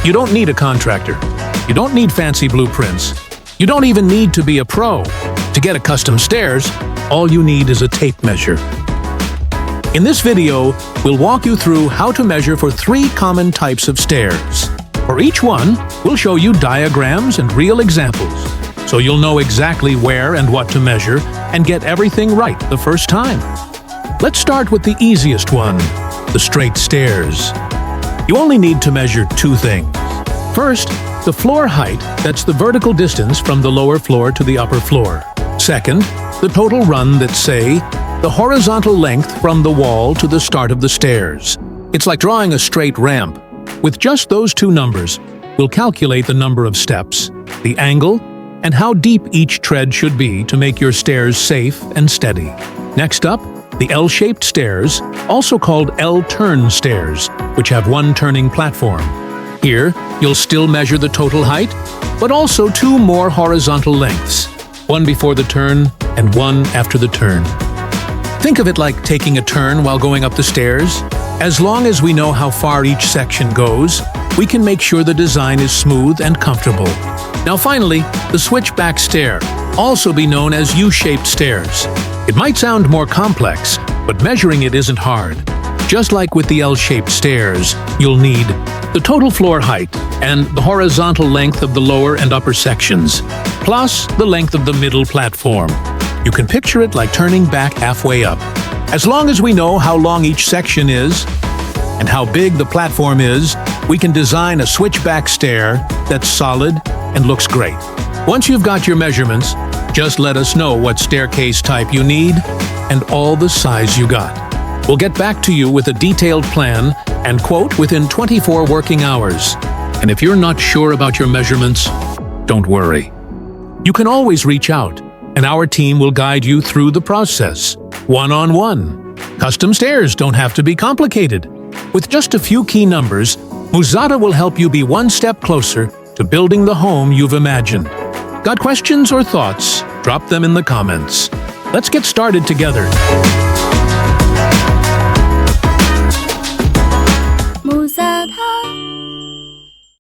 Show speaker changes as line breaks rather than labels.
You don't need a contractor. You don't need fancy blueprints. You don't even need to be a pro. To get a custom stairs, all you need is a tape measure. In this video, we'll walk you through how to measure for 3 common types of stairs. For each one, we'll show you diagrams and real examples, so you'll know exactly where and what to measure and get everything right the first time. Let's start with the easiest one, the straight stairs. You only need to measure 2 things. First, the floor height, that's the vertical distance from the lower floor to the upper floor. Second, the total run, that's, say, the horizontal length from the wall to the start of the stairs. It's like drawing a straight ramp. With just those 2 numbers, we'll calculate the number of steps, the angle, and how deep each tread should be to make your stairs safe and steady. Next up, the L-shaped stairs, also called L-turn stairs, which have 1 turning platform. Here, you'll still measure the total height, but also 2 more horizontal lengths, 1 before the turn and 1 after the turn. Think of it like taking a turn while going up the stairs. As long as we know how far each section goes, we can make sure the design is smooth and comfortable. Now finally, the switchback stair, also be known as U-shaped stairs. It might sound more complex, but measuring it isn't hard. Just like with the L-shaped stairs, you'll need the total floor height and the horizontal length of the lower and upper sections, plus the length of the middle platform. You can picture it like turning back halfway up. As long as we know how long each section is and how big the platform is, we can design a switchback stair that's solid and looks great. Once you've got your measurements, just let us know what staircase type you need and all the size you got. We'll get back to you with a detailed plan and quote within 24 working hours. And if you're not sure about your measurements, don't worry. You can always reach out, and our team will guide you through the process, one-on-one. Custom stairs don't have to be complicated. With just a few key numbers, Muzata will help you be 1 step closer to building the home you've imagined. Got questions or thoughts? Drop them in the comments. Let's get started together.